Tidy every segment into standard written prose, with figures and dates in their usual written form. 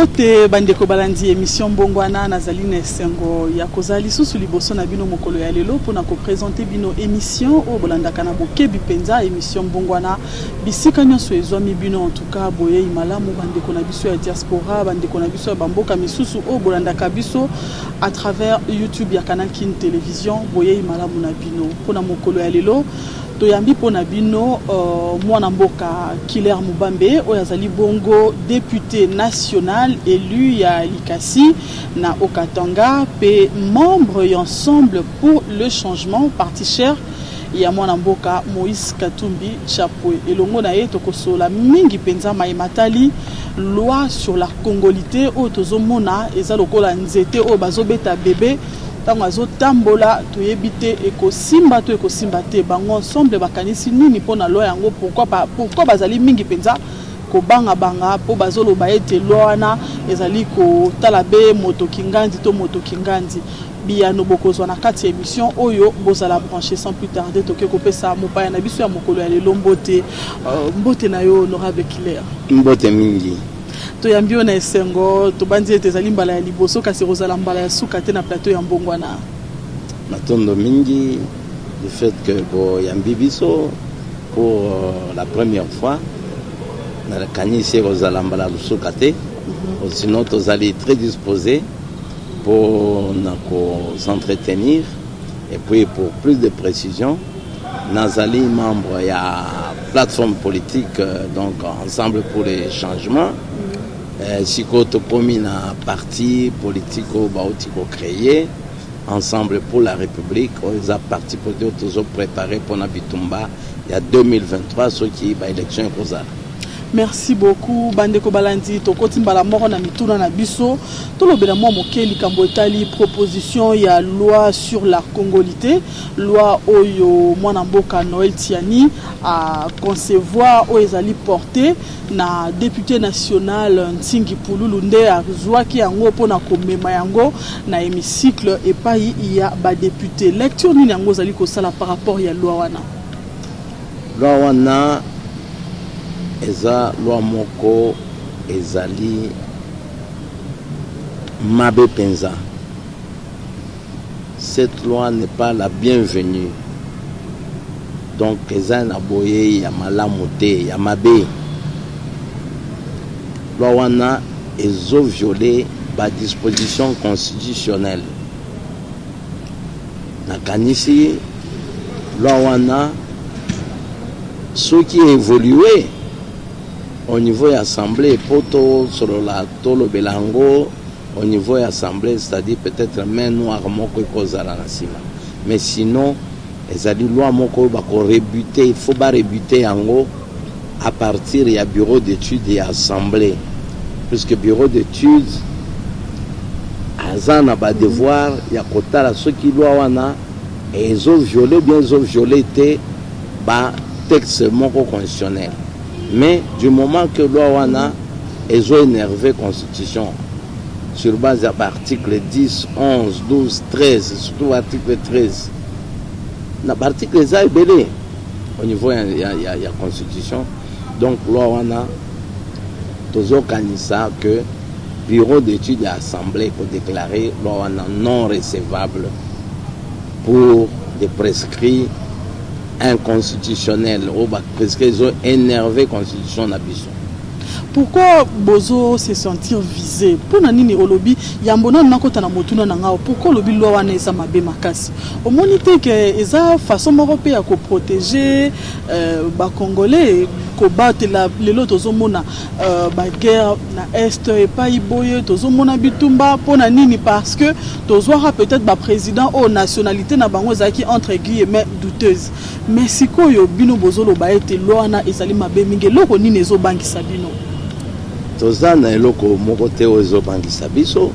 Mbote bandeko balandi émission Mbongwana nazali na esengo ya kozali susu liboso na bino mokolo ya lelo pona ko présenter bino émission o bolandaka na bokebi penza émission Mbongwana bisika nyonso ezwami bino en tout cas boye imalamu bandeko na biso ya diaspora bandeko na biso ya bamboka misusu o bolandaka biso à travers YouTube ya Canal Kin Télévision boye imalamu na bino pona mokolo ya lelo toyambi pona bino mwana mboka Killer Mubambe oyazali bongo député national élu ya Likasi na Okatanga pe membre et ensemble pour le changement parti cher ya mwana mboka Moïse Katumbi Chapwe elongo na ye tokosola mingi penza maimatali loi sur la congolité o tozomona eza lokola nzete o bazobeta bébé tango azo tambola toyebite ekosimba to ekosimba te bango ensemble bakanisi nini pona loi yango pourquoi bazali mingi penza ko banga po bazolo baete loi wana ezali ko talabe moto kinganzi to moto kinganzi biano bokozwa na kati émission oyo bozala brancher sans plus tarder toke ko pesa mopaya na biso ya mokolo ya lelo mbote na yo honorable Killer mbote mingi toyambio na esengo tobandi ete ezali mbala ya liboso kasi rozala mbala ya suka te na plateau ya Mbongwana matondo mingi du fait que boyambi biso pour la première fois na la kanisi rozala mbala ya suka te sinon tozali très disposé pour s'entretenir et puis pour plus de précision nazali membre ya plateforme politique donc ensemble pour les changements siko tokomi na parti politique bauti ko créé ensemble pour la République les partis politiques toujours préparés pour na bitumba il y a 2023 ceux qui ba élection kozala. Merci beaucoup bandeko balandi tokoti mbala moko na mituna na biso tolobela mo mokeli kambo etali proposition ya loi sur la congolité loi oyo mwana mboka Noël Tiani a concevoir o ezali porté na député national Ntingi Pululu nde azwaki yango pona komema yango na hémicycle epai ya ba député lecture nini yango zali ko sala par rapport ya loi wana eza loi moko ezali mabe penza. Cette loi n'est pas la bienvenue. Donc eza na boye ya malamu te ya mabe. Loi wana ezo violer ba disposition constitutionnelle. Na kanisi loi wana ce qui évolué au niveau de l'Assemblée, poto sur la tolo belango, au niveau de l'Assemblée, c'est-à-dire peut-être même noir moko kozala na sima. Mais sinon, les adi loi moko bako rebuter, il faut pas rebuter yango à partir du bureau d'études et assemblée. Puisque bureau d'études azana ba devoir ya kotala ceux qui loi wana et ils ont violé bien ils ont violé te ba texte moko constitutionnel. Mais du moment que loi wana ils ont énervé constitution sur base de l'article 10, 11, 12, 13, surtout l'article 13. L'article est belé au niveau de la constitution. Donc loi wana tozo kanisa que bureau d'études et assemblée pour déclarer loi wana non recevable pour des prescrits inconstitutionnels ou parce qu'ils ont énervé constitution na biso. Pourquoi bozo se sentir visé? Pour nini olobi yambona nakota na motuna na ngao pourquoi lobi loi wana eza mabe makasi? Omonite que eza façon européenne ko protéger ba congolais ko battre la lelo tozomona ba guerre na est et pas iboye tozomona bitumba pona nini parce que tozwara peut-être ba président au nationalité na bango zaki entre guillemets douteuse. Mais sikoyo bino bozolo ba ete loi wana ezali mabe mingi loko nini ezo bangisa bino? Tozana eloko moko te ozo bangisa biso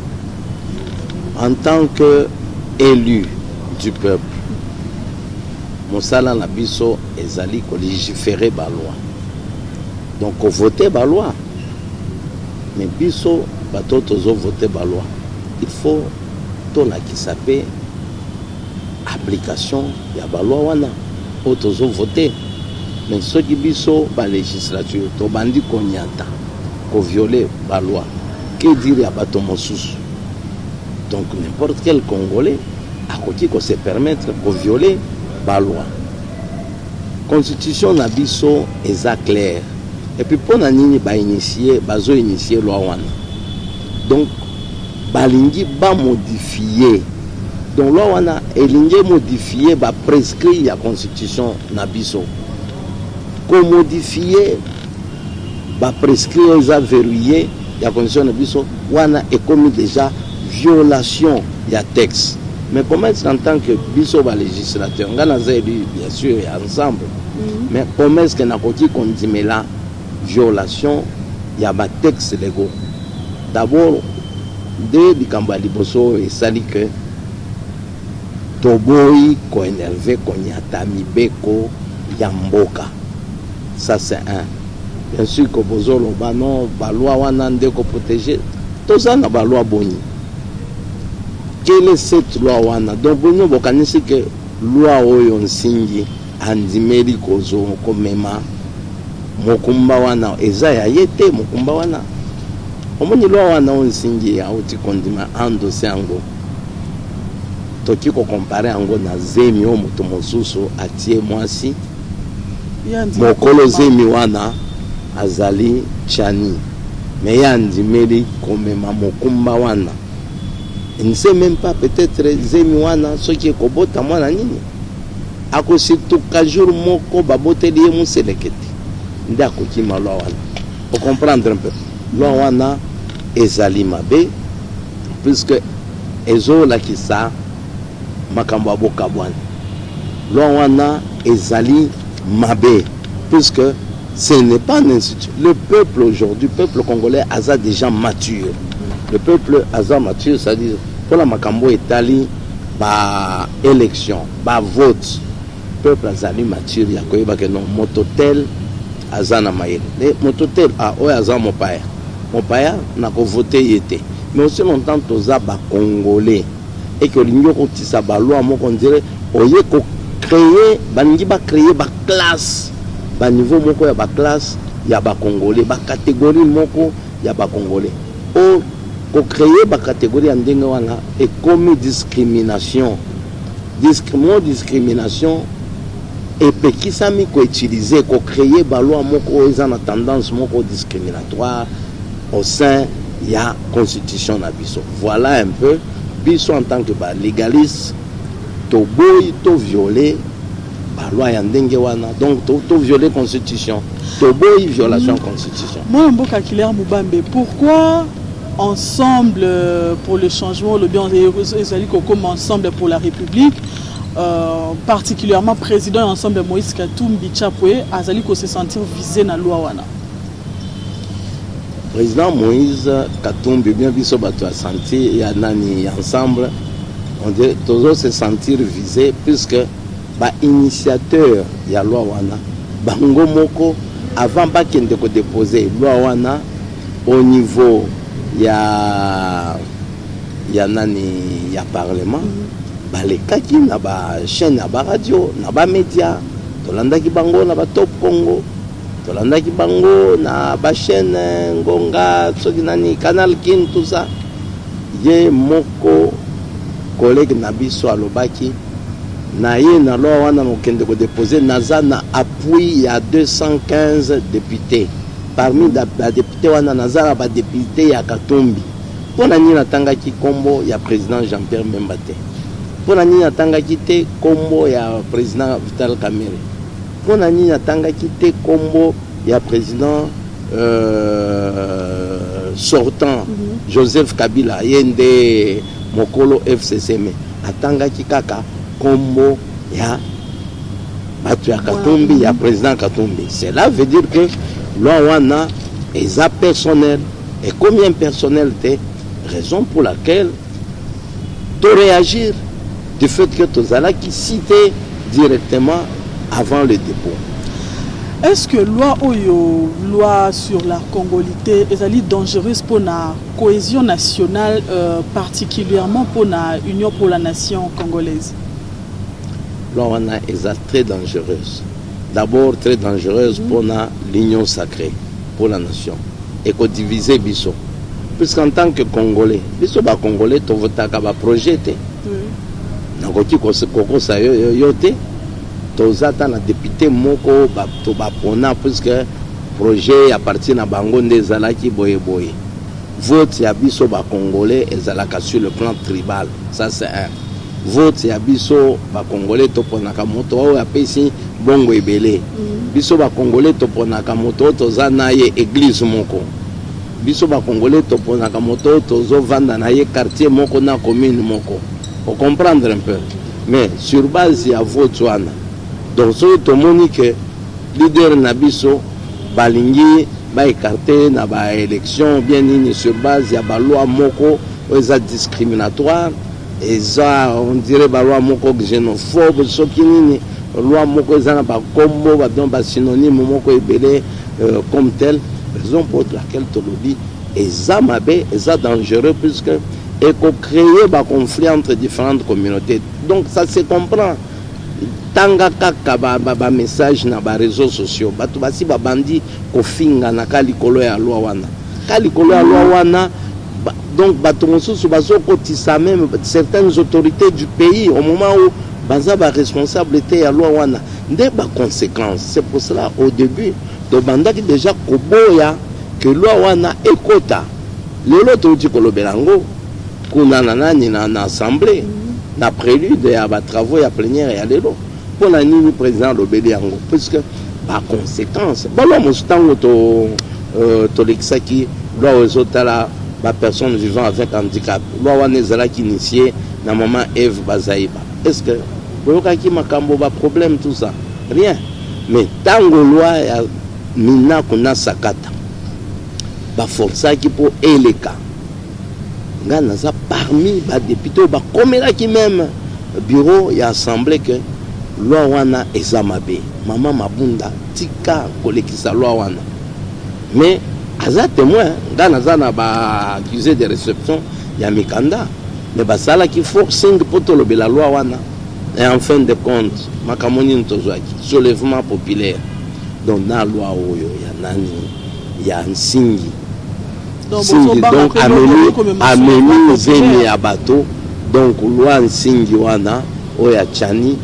en tant que élu du peuple. Mosala na biso ezali ko légiférer ba loi. Donc ko voter ba loi. Mais biso bato tozo voter ba loi. Il faut to la qui s'appelle application ya ba loi wana o tozo voter. Mais ce qui biso ba législature to bandi konyata ko violer ba loi que dire à bato mosusu. Donc n'importe quel Congolais a qu'on se permettre de violer la loi. Constitution na biso est claire. Et puis pour nani ba initier loi wana. Donc balingi ba modifier. Donc loi wana elingi modifier ba prescrit la constitution na biso. Ko modifier ba prescrit za verrouiller la constitution na biso wana est commis déjà violation ya texte. Mais pour mettre en tant que biso ba législateur, on a élu bien sûr ensemble. Mais pour mettre que na koti kondimela violation ya ba texte légaux. D'abord de bikambo liboso et sali que toboyi ko énervé ko nyata mibeko ya mboka. Ça c'est un. Bien sûr que bozolo ba non ba loi wana ndeko protéger. Tout ça na ba loi boni. Quelle est cette loi wana? Donc bonno bokanisi que loi oyo nsingi andimeli kozo komema mokumba wana eza ya yete mokumba wana omoni loi wana nsingi ya uti kondima ando sango toki ko comparer ango na zemi o moto mosusu atie mwasi mokolo zemi wana azali chani me yandimeli komema mokumba wana. Il ne sait même pas peut-être zemi wana soki kobota mwana nini ako surtout ka jour moko babote lié mu selekete nda akoki malwa wana. Pour comprendre un peu loi wana ezali mabe puisque ezo la kisa makambo aboka bwana. Loi wana ezali mabe puisque ce n'est pas un institut. Le peuple aujourd'hui, le peuple congolais a des gens matures. Le peuple a mature, c'est-à-dire pour la makambo etali ba élection, ba vote. Le peuple a mature, il y a quoi que non mototel azana maïl. Les mototel a ouais azan mon père. Mon père n'a pas voté yété. Mais aussi longtemps toza ba congolais et que l'union kotisa ba loi mo qu'on dirait oye ko créer bangi ba créer ba classe. Ba niveau moko ya ba classe ya ba congolais, ba catégorie moko ya ba congolais. O pour créer la catégorie en dengue et comme discrimination et puis qui s'est mis à utiliser pour créer la loi qui a tendance discriminatoire au sein de la constitution na biso. Voilà un peu biso en tant que légaliste to boy to violer la loi en dengue donc to violer la constitution to boy violation de la constitution. Moi Mboka Kiler Mubambe, pourquoi ensemble pour le changement, le bien comme ensemble pour la République, particulièrement président et ensemble Moïse Katumbi Chapwe, Azali ko se sentir visé dans la loi wana. Président Moïse Katumbi bien biso bato a senti ya nani ensemble, on dit toujours se sentir visé puisque ba initiateur ya loi wana bango moko avant pas qu'il ne déposer loi wana au niveau ya nani ya parlement balekaki na ba chaîne na ba radio na ba média tolandaki bango na ba Top Congo tolandaki bango na ba chaîne Ngonga soki nani Canal Kin tout ça ye moko collègue na biso alobaki na ye na loi wana mokende ko déposer naza na appui ya 215 députés. Parmi les députés, on a un député à Katumbi. Pour la nina tangaki kombo ya président Jean-Pierre Mbemba. Pour la nina tangaki te kombo ya président Vital Kamerhe. Pour la nina tangaki te kombo ya président sortant Joseph Kabila yende mokolo FCCM. Atangaki kaka kombo ya batu ya Katumbi ya président Katumbi. Cela veut dire que l'on est personnel et combien personnel t'es raison pour laquelle de réagir du fait que tu as qui cité directement avant le dépôt. Est-ce que loi sur la congolité est dangereuse pour la cohésion nationale, particulièrement pour la Union pour la nation congolaise? Loi est très dangereuse. D'abord très dangereuse pour l'union sacrée, pour la nation. Et qu'on divise Bisso. puisqu'en tant que Congolais, biso ba Congolais to votaka ba projet te. Nakoki kokosa yo te. Tozata na député moko to ba pona puisque projet appartient na bango ndezalaki boye. Vote ya biso ba Congolais ezalaka sur le plan tribal. Ça c'est un. Vote ya biso ba Congolais to ponaka moto oyo apesi bongo ebele. Biso ba Congolais to ponaka moto toza na ye église moko. Biso ba Congolais to ponaka moto tozo vanda na ye quartier moko na commune moko. Faut comprendre un peu. Mais sur base ya vote wana. Donc so to moni que leader na biso balingi ba écarté na ba élection bien nini sur base ya ba loi moko eza discriminatoire eza on dirait ba loi moko xénophobe soki nini loi moko eza na ba combo ba don ba synonyme moko ebele comme tel, raison pour laquelle to lobi eza mabe eza dangereux puisque et qu'on crée ba conflit entre différentes communautés. Donc ça se comprend. Tanga kaka ba message na ba réseaux sociaux batu basi ba bandi ko finga na kalikolo ya loi wana kalikolo ya loi wana donc batu mosusu bazo kotisa même certaines autorités du pays au moment où baza ba responsabilité ya loi wana nde ba conséquences. C'est pour cela au début de bandaki déjà koboya que loi wana ekota lelo to dikolobelango kuna nani na assemblée na prélude ya ba travaux ya plénière ya lelo pour la nuit président l'obéli yango puisque par conséquence balo mustango to l'exaki loi ozotala ba personne vivant avec handicap loi wana ezala ki initié na maman Eve Bazaiba. Est-ce que boyokaki makambo ba problème tout ça rien mais tango loi ya mina kuna sakata ba força qui pour eleka ngana za parmi ba députés ba komela ki même bureau ya assemblée que loi wana ezamabe maman Mabunda tika kolekisa loi wana mais aza témoin ngana za na ba accusé de réception ya mikanda mais basala ki forcing poto lobela loi wana et en fin de compte makamoni ntozwaki soulèvement populaire donc na loi oyo ya nani ya nsingi donc ameni zeni ya bato donc loi nsingi wana oya chani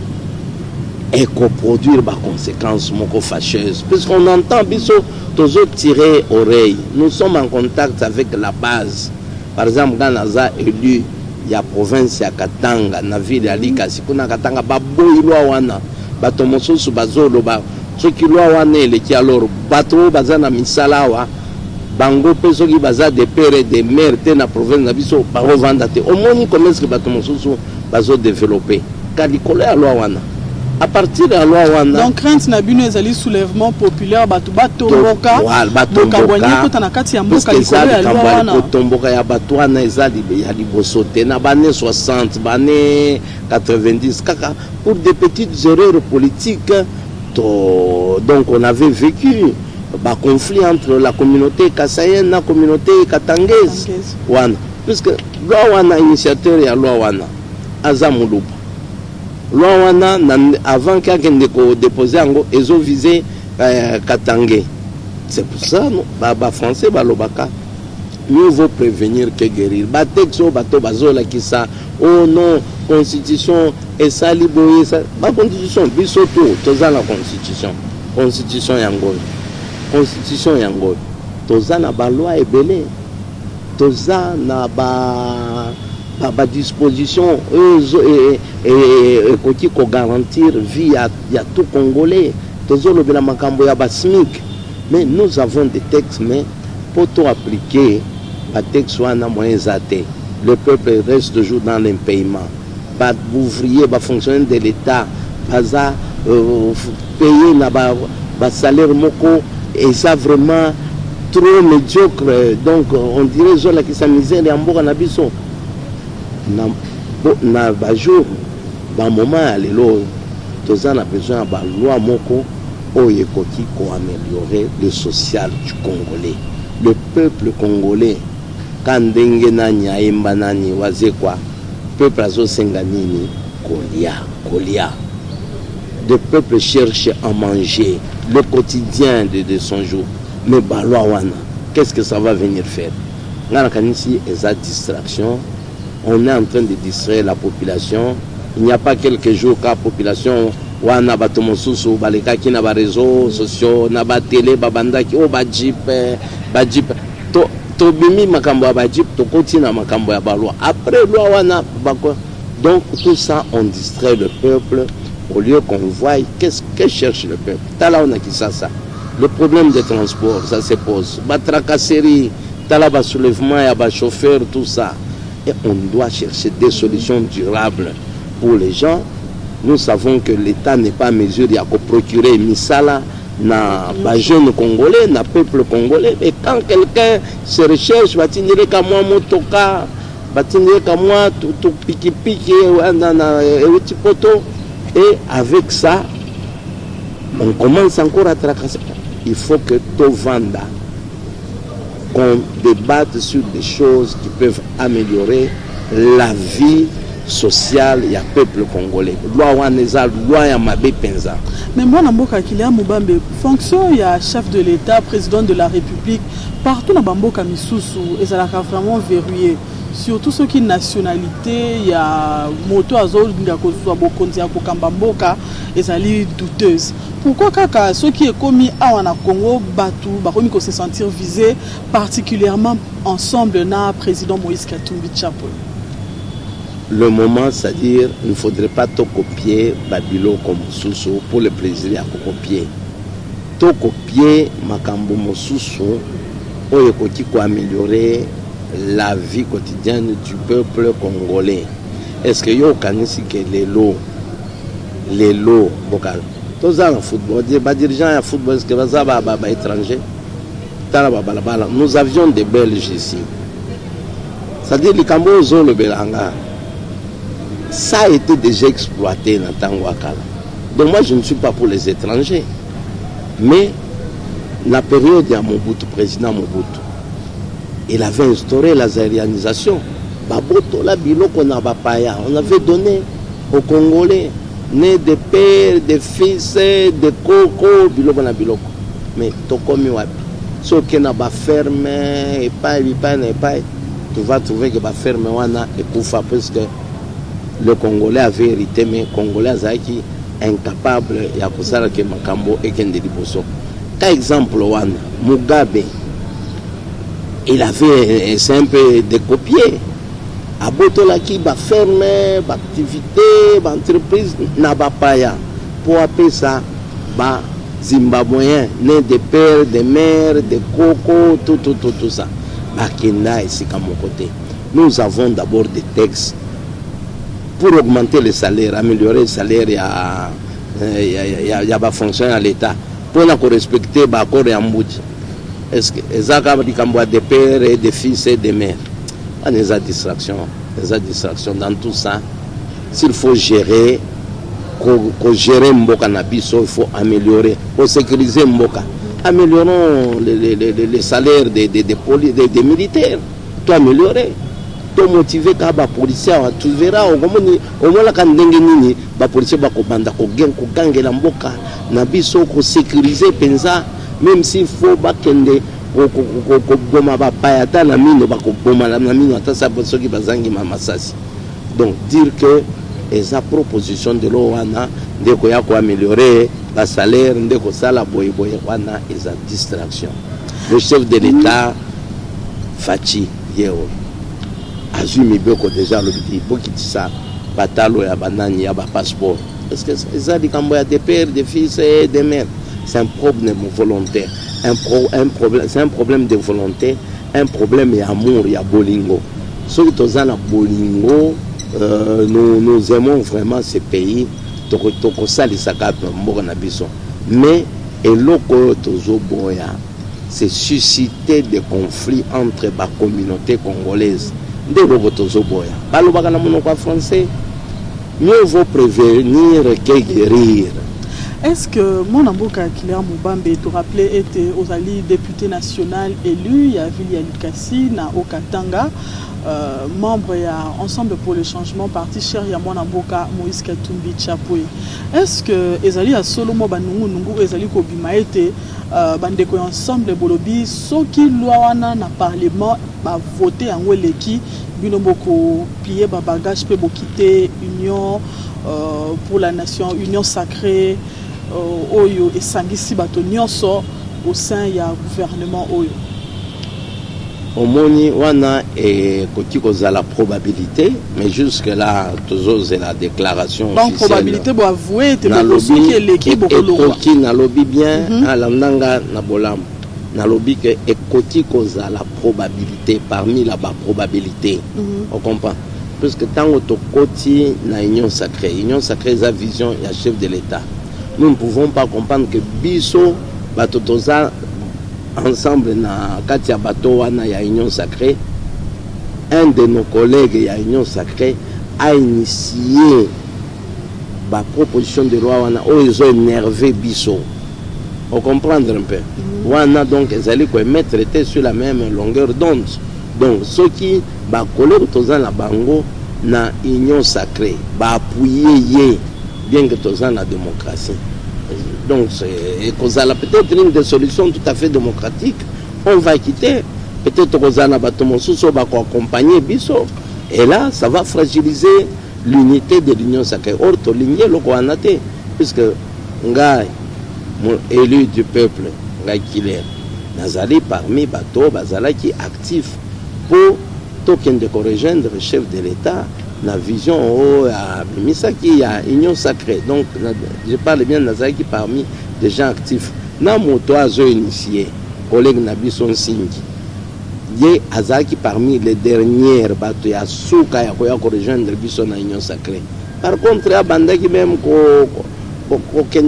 et coproduire par conséquence moko fâcheuse puisqu'on entend biso toujours tirer oreille. Nous sommes en contact avec la base. Par exemple quand naza élu ya province ya Katanga na ville ya Likasi kuna Katanga baboyi loi wana bato mosusu bazolo ba soki loi wana eleki alors bato bazana misala wa bango pe soki baza de père et de mère te na province na biso ba revanda te omoni comment est-ce que bato mosusu bazo développer car likolo ya loi wana à partir de la loi wana donc crainte na bino ezali soulèvement populaire bato batomboka bokabwanya kota na kati ya mboka likolo ya loi wana tomboka ya bato wana ezali ya liboso te na bane 60 bane 90 kaka pour des petites erreurs politiques donc on avait vécu un conflit entre la communauté kassaïenne et la communauté katangaise wana puisque loi wana initiateur ya loi wana azamulupa loi wana avant qu'il déposer ango ezo visé Katangé. C'est pour ça non ba français ba lobaka mieux vaut prévenir que guérir. Ba texto bato bazola ki ça oh non constitution et ça liboye ça ba constitution biso toza la constitution yango toza na ba loi ebele toza na ba disposition et qui garantir vie à tout Congolais toujours le makambo ya basmik mais nous avons des textes mais pour tout appliquer les textes wana moyens athées le peuple reste toujours dans l'impayement ba ouvrier ba fonctionnaire de l'état baza payer na ba salaire moko et ça vraiment trop médiocre donc on dirait zola qui s'amusait en mboka na biso na bajour ba moment ya lelo toza na besoin ya ba loi moko oyo ekoki ko améliorer le social du Congolais le peuple congolais quand ndenge nani ayemba nani waze kwa peuple azosenga nini kolia le peuple cherche à manger le quotidien de son jour mais ba loi wana qu'est-ce que ça va venir faire ici et distraction. On est en train de distraire la population. Il n'y a pas quelques jours que la population wana bato mosusu balekaki na ba réseaux sociaux na ba télé babandaki o ba jeep to bimi makambo ya ba jeep to koti na makambo ya ba loi après loi wana bako. Donc tout ça on distrait le peuple au lieu qu'on voie qu'est-ce que cherche le peuple. Tala on a qui ça. Le problème des transports ça se pose. Ba tracasserie, tala ba soulèvement ya ba chauffeur tout ça. Et on doit chercher des solutions durables pour les gens. Nous savons que l'État n'est pas en mesure de procurer misala na ba jeunes congolais, na peuple congolais. Et quand quelqu'un se recherche, va tenir comme moi motoka, va tenir comme moi tout piki et avec ça, on commence encore à tracasser. Il faut que tout venda, qu'on débatte sur des choses qui peuvent améliorer la vie social ya peuple congolais. Loi waneza loi ya mabe penza. Mais moi namboka Kylian Mubambe, fonction ya chef de l'État, président de la République, partout na bamboka misusu ezalaka vraiment verrouillé. Surtout ceux qui nationalité ya moto azol nga kozwa bokonzi ya kokamba mboka ezali douteuse. Pourquoi kaka ceux qui est commis à na Congo batu bakomi ko se sentir visés particulièrement ensemble na président Moïse Katumbi Tshapwe? Le moment, c'est-à-dire, il ne faudrait pas tout copier Babilo comme Soussou pour le plaisir à copier. Tout copier Makambo Mosusu pour améliorer la vie quotidienne du peuple congolais. Est-ce que yo kanisi que les lots vocal tous en football, des dirigeants à football, est-ce que ça va étranger? Nous avions des Belges ici. C'est-à-dire les Cambozo le Belanga. Ça a été déjà exploité dans Tangwakala. Donc moi je ne suis pas pour les étrangers. Mais la période de Mobutu, président Mobutu, il avait instauré la zaïrianisation. Baboto la biloko na bapaya. On avait donné aux Congolais, nés de pères, de fils, de coco, biloko na biloko. Mais tokomi wapi. Ce qui n'a pas fermé, et pas, tu vas trouver que la ferme wana est koufa parce que le Congolais avait hérité, mais le Congolais qui incapable ya kusala ke makambo ekende liboso. Par exemple, Mugabe, il avait un peu décopié. Abotola qui va fermer, activité, entreprise, n'a pas ya. Pour appeler ça, Zimbabwéen, né de pères, de mères, de coco, tout ça. Bakenda ici à mon côté. Nous avons d'abord des textes pour augmenter les salaires, améliorer le salaire, il y a des fonctions à l'État. Pour respecter l'accord et Ambouji. Est-ce que les gens des pères et des fils et des mères? Il y a des distractions dans tout ça. S'il faut gérer, gérer Mboka Nabiso, il faut améliorer, pour sécuriser Mboka. Améliorons les salaires des militaires, tout améliorer. To motiver ka ba policier tu verras au moins quand ndenge nini ba policier ba ko banda ko gangela mboka na biso ko sécuriser penza même s'il faut ba kende ko boma ba payata na mino ba ko boma na mino ata sa boso ki bazangi masasi. Donc dire que esa proposition de loana ndeko ya ko améliorer la salaire ndeko sala boy wana esa distraction. Le chef de l'État Fachi Yeo Azumi Beko déjà le dit, beaucoup de ça, Batalo ya banani ya ba passeport. Est-ce que ça dit quand il y a des pères, des fils et des mères? C'est un problème volontaire, c'est un problème de volonté, un problème d'amour, il y a bolingo. Ceux qui sont dans bolingo, nous aimons vraiment ce pays. Mais et l'oko tozo boya, c'est susciter des conflits entre les communautés congolaises. Français, mieux vaut prévenir que guérir. Est-ce que mon amboka Kylian Mubambe te rappelait était aux alliés député national élu, il y a Vili Alikasi, na Okatanga, membre ya Ensemble pour le changement, parti cher ya mon amboka Moïse Katumbi Tshapwe. Est-ce que ezali a solo mo banungu nungu ezali ko bima été bandeko ensemble bolobi soki loi wana na parlement ba voter yango eleki bino boko plier ba bagage pe bokite union pour la nation, union sacrée oyo esangisi bato nyonso au sein ya gouvernement oyo. Omoni wana et kotiko za la probabilité, mais jusque là toujours c'est la déclaration donc officielle. Probabilité bo avouer te lobby que l'équipe bokolo qui na lobby bien à landanga na bolam na lobby que et kotiko za la probabilité parmi la probabilité. On comprend parce que tant que koti na union sacrée sa vision ya chef de l'État. Nous ne pouvons pas comprendre que biso batotoza ensemble na Katia Bato wana ya union sacrée, un de nos collègues ya union sacrée a initié la proposition de loi wana où ils ont énervé biso. On comprendre un peu. Wana donc ils allaient mettre sur la même longueur d'onde. Donc ceux qui ba collègue toza la bango na union sacrée ba appuyer bien que toza la démocratie. Donc, peut-être une des solutions tout à fait démocratiques. On va quitter. Peut-être Rosana Batomonsuso va accompagner Bisso. Et là, ça va fragiliser l'unité de l'Union sacrée. Or, tu lignes le Kouanate. Puisque, Ngaï, élu du peuple, Ngaï Kiler, Nazali parmi Bato, Bazala qui est actif pour token de rejoindre le chef de l'État. La vision à Misaki, il y a union sacrée. Donc, je parle bien de Nazaki parmi des gens actifs. Na moto a initié, collègue Nabison Singi. Il y a Azaki parmi les dernières bateaux. Il y a Souka, il y a rejoindre Bison à union sacrée. Par contre, il y a Bandaki même qui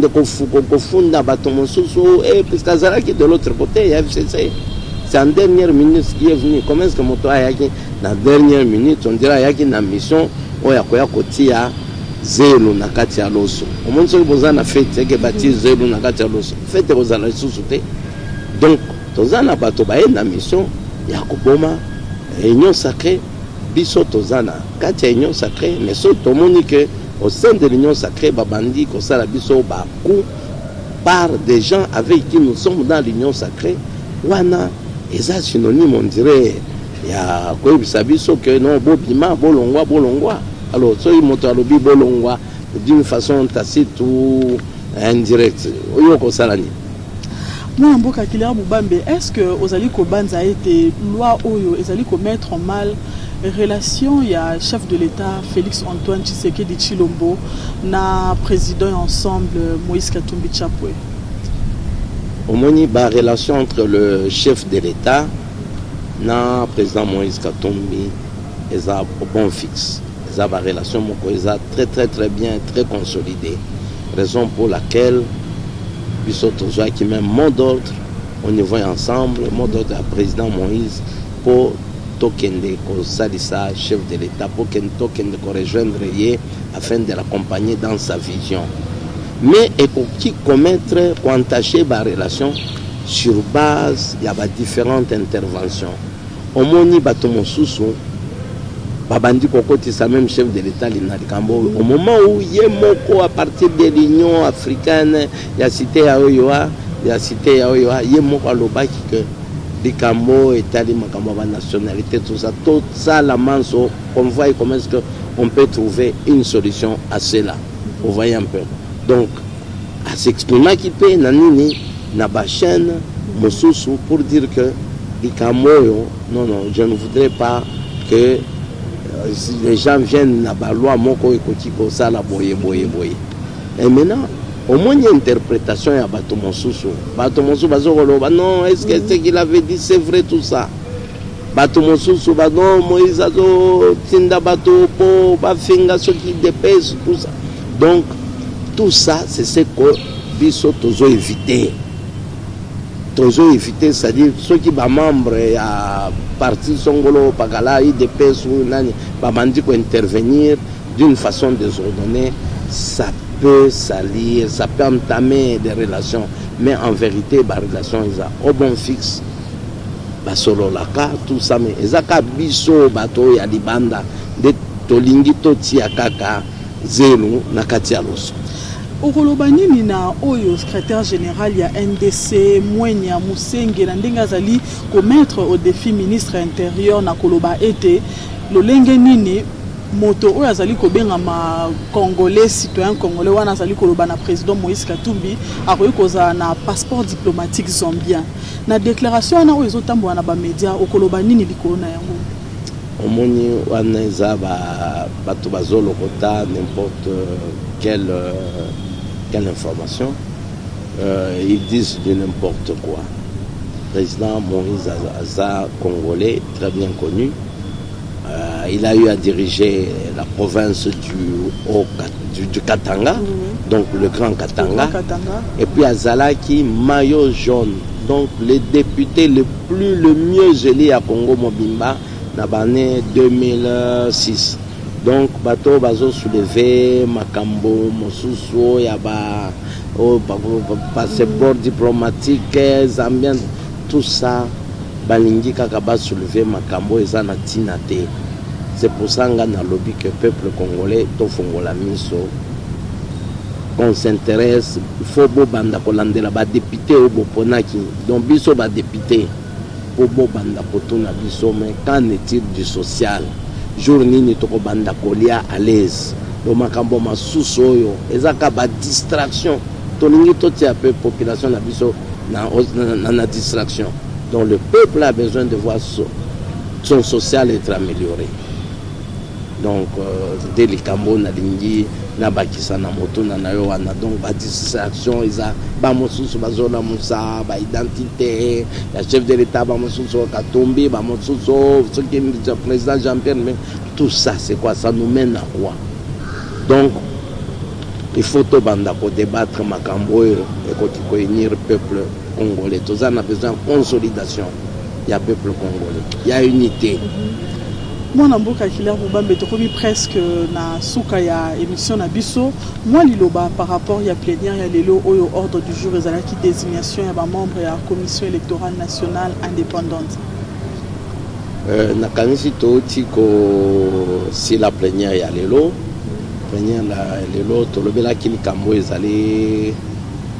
funda bateau Monsusu, et puisque Azaki de l'autre côté, il y a FCC. C'est en dernière minute qui est venu. Comment est-ce que moto a yaki na dernière minute on dirait yaki na mission oya koya kotia zelo na kati ya loso. Omonso ki bozana fête ke bati zelo na kati ya loso. Fête bozana susute. Donc tozana bato ba na mission ya koboma union sacrée biso tozana kati ya union sacrée mais so tomoni que au sein de l'union sacrée babandi ko sala biso ba coup par des gens avec qui nous sommes dans l'union sacrée wana et ça synonyme on dirait il y a quoi biso que non bobima bolongwa alors so moto alobi bolongwa d'une façon tacite ou indirecte oyo ko salani moi mboka Kiler Mubambe est-ce que Ozali Kobanza a été loi oyo ezali ko mettre en mal relation il y a chef de l'État Félix Antoine Tshisekedi Tshilombo na président ensemble Moïse Katumbi Chapwe? Au moni ba relation entre le chef de l'État na président Moïse Katumbi est un bon fixe. Ils ont une relation très bien, très consolidée. Raison pour laquelle ils sont toujours qui même mot d'ordre au niveau ensemble, mot d'ordre à président Moïse pour token de Salissa, chef de l'État, pour qu'il token de rejoindre afin de l'accompagner dans sa vision. Mais et pour qui commettre ou entacher la relation sur base il y a différentes interventions. Au moni batomosusu babandi kokoti sa même chef de l'État l'inadikambo au moment où yemoko à partir de l'Union africaine ya cité ya oyoa yemoko alobaki que likambo etali makambo ba nationalité tout ça la manso on voit comment est-ce que on peut trouver une solution à cela. Vous voyez un peu. Donc, à s'exprimer qui peut nanini na ba chaîne mosusu pour dire que ikamoyo non je ne voudrais pas que les gens viennent na ba loi moko ekotiko sala boye. Et maintenant au moins une interprétation ya bato mosusu bazokoloba non est-ce que ce qu'il avait dit c'est vrai tout ça bato mosusu ba non Moïse azo tinda bato po ba finga ce qui dépêche tout ça. Donc tout ça, c'est ce que biso tozo éviter. C'est-à-dire ceux qui sont membres à parti Songolo, Pagala, IDPS ou Nani, Bamandi pour intervenir d'une façon désordonnée, ça peut salir, ça peut entamer des relations. Mais en vérité, les relations, ils ont au bon fixe. Solo laka, tout ça, mais ils ont biso, bato, yalibanda, de tolingi, toti, akaka, zelu, nakati aloso. okoloba nini na oyo secrétaire général ya NDC Mwenya Musenge na ndenge azali commettre au défi ministre intérieur na koloba ete lolenge nini moto oyo azali kobenga ma congolais citoyen congolais wana azali koloba na président Moïse Katumbi akoyi kozala na passeport diplomatique zambien na déclaration wana oyo ezotambola na bamédia okoloba nini likolo na yango omoni wana eza bato bazolokota n'importe quelle information ils disent de n'importe quoi. Président Moïse Aza congolais très bien connu. Il a eu à diriger la province du Katanga, donc le Grand Katanga. Et puis à Zalaki, maillot jaune. Donc les députés le mieux gelés à Congo Mobimba, dans l'année 2006. Donc bateau bazo soulevé, Makambo, Mosuso, Yaba, passeport diplomatique, Zambien, tout ça. Balingi kakaba soulever makambo eza na tinate. C'est pour ça nga na lobby que peuple congolais to fongola miso qu'on s'intéresse, il faut bo banda kolandela ba député au boponaki. Donc biso ba député pour bo banda potuna biso mais qu'en est-il du social? Jour nini to ko banda kolia à l'aise. Do makambo masusu oyo ezaka ba distraction. To lingi to tia peu population na biso na distraction. Donc le peuple a besoin de voir son social être amélioré. Donc dès les Cambo na lingi na bakisa na moto na yo wana donc ba distraction isa ba mosusu bazona musa ba identité la chef de l'état ba mosusu Katumbi ba mosusu ce qui est le président Jean-Pierre mais tout ça c'est quoi, ça nous mène à quoi? Donc il faut tout banda pour débattre makambo et ko unir peuple congolais. Tout ça, on a besoin de consolidation. Il y a peuple congolais. Il y a unité. Moi, je suis presque na souka ya émission na biso. Moi, liloba par rapport à la plénière, il y a l'élo au ordre du jour, et qui désignation et membre de la commission électorale nationale indépendante. Na kanisi to tiko si la plénière il y a l'élo. Plénière l'élo to lobela kili kambo ezali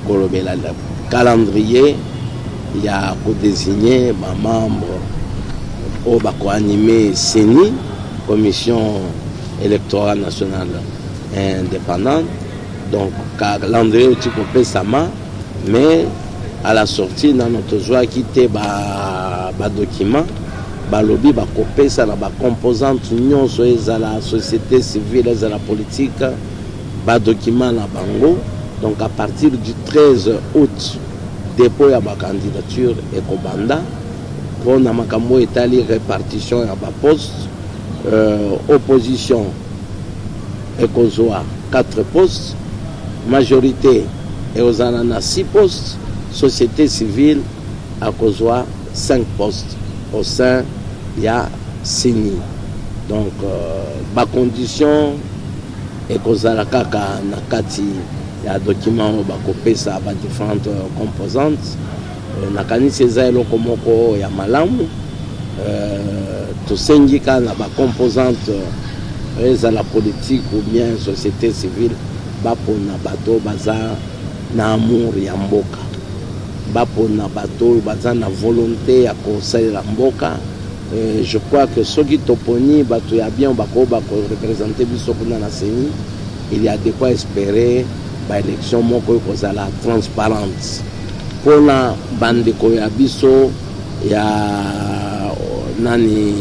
kolobela la calendrier, il y a désigné ma membre au bako animé CENI, commission électorale nationale indépendante. Donc calendrier tu peux sama, mais à la sortie dans notre joie quitter ba document, ba lobby ba copé ça ba composante union so la société civile et la politique, ba document na bango. Donc à partir du 13 août, dépôt à ma candidature et Kobanda, pour na makambo étali répartition à ma poste, opposition et Kozoa 4 postes, majorité et Ozanana 6 postes, société civile à Kozoa 5 postes. Au sein, il y a CENI. Donc ma condition et Kozala Kaka Nakati. Il y a des documents qui sont différentes composantes. Nakani Césaire Lokomoko, il y a Malamu. Tout syndicat n'a pas composante la politique ou bien société civile. Bapo na bato baza na amour ya mboka. Bapo na bato baza na volonté à conseil la mboka. Je crois que ceux qui toponi bato ya bien bako représenter biso kuna na CENI, il y a de quoi espérer. L'élection moko kozala transparente pour la bande ya biso ya nani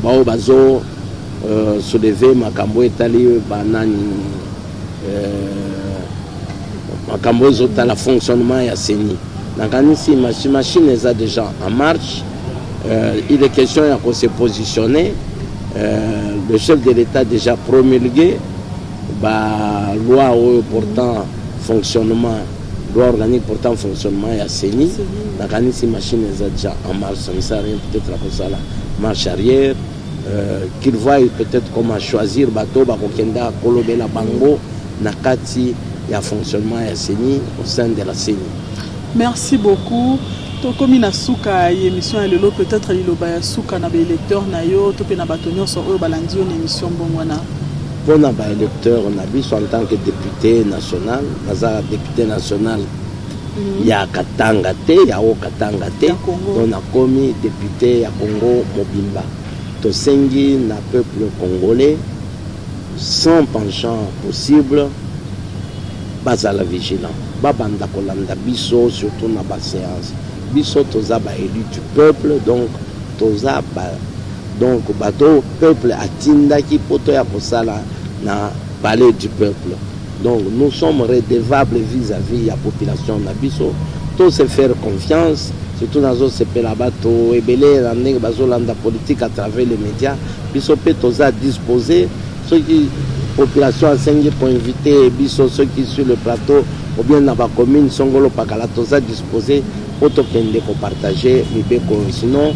bao bazo soulever makambo etali banani makambo zota la fonctionnement ya CENI nakani si machine est déjà en marche. Il est question de se positionner. Le chef de l'État a déjà promulgué la loi portant fonctionnement, loi organique portant fonctionnement à CENI. La machine est déjà en marche, ça ne sert à rien peut-être à la marche arrière. Qu'il voit peut-être comment choisir bateau, bakokenda, kolobela bango, nakati, il y a fonctionnement à CENI au sein de la CENI. Merci beaucoup. Comme na souka émission ya lelo peut-être liloba ya souka na ba électeur na yo to pe na batonyo so o balandi une émission bongwana. pour un électeur en tant que député national, député national, il y a Katanga T, il y a Katanga T, on a commis député à Congo Mobimba. Tosengi na peuple congolais, sans penchant possible, bazala vigilant. Babanda kolanda biso, surtout na ba séance. Biso toza ba élu du peuple, donc toza ba donc bato peuple atinda ki poto ya kosala na palais du peuple. Donc nous sommes redevables vis-à-vis la population na biso, tous se faire confiance, surtout dans les CP là-bas, et belé la politique à travers les médias, biso pe toza disposé, ceux qui population a 5 pour inviter biso ceux qui sur le plateau ou bien dans la commune Songolo Pakala toza disposé pour partager sinon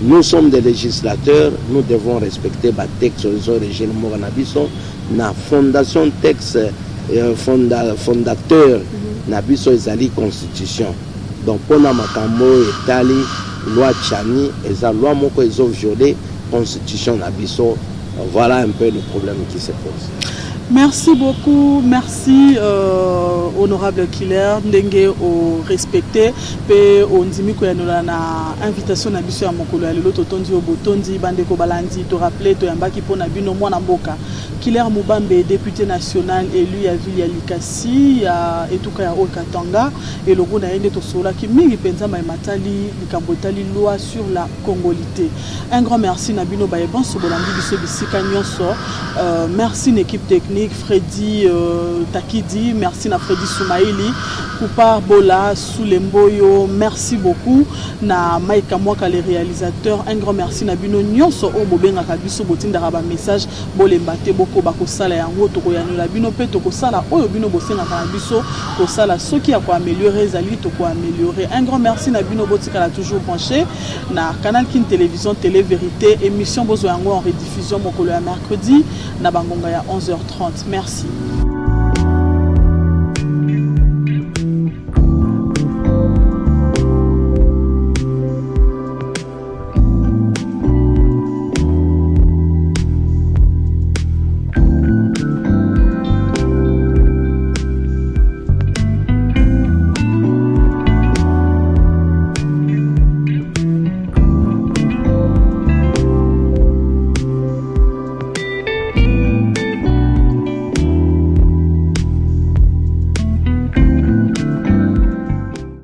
nous sommes des législateurs, nous devons respecter les textes sur les origines Moranabiso, la fondation texte fondateur Nabiso Ezali Constitution. Donc pour la Makambo Etali, loi Tchani, et la loi Moko ils ont violé Constitution Nabiso. Voilà un peu le problème qui se pose. Merci beaucoup, merci honorable Killer, ndenge au respecté, pe on dimi ko yanola na invitation na biso ya mokolo ya lelo totondi obotondi bande ko balandi to rappeler to yambaki pona bino mwana mboka. Killer Mubambe, député national élu à ville ya Likasi ya etuka ya Okatanga et logo na yende to sola ki mingi penza mai matali likambotali loi sur la congolité. Un grand merci na bino baye bon so bolandi biso bisika nyonso. Merci une équipe technique Freddy Takidi, merci na Freddy Soumaïli, Koupar Bola, Soulemboyo, merci beaucoup na Maïka Mwaka les réalisateurs, un grand merci na bino nyonso o bobenga kabiso botinda raba message bolembate boko bako sala yango toko yanula bino pe toko sala oyo bino bosenga kabiso ko sala soki ya ko améliorer zali to ko améliorer. Un grand merci na bino botika la toujours branché na Canal Kin Télévision Télé Vérité, émission bozo yango en rediffusion mokolo ya mercredi na bangonga ya 11h30. Merci.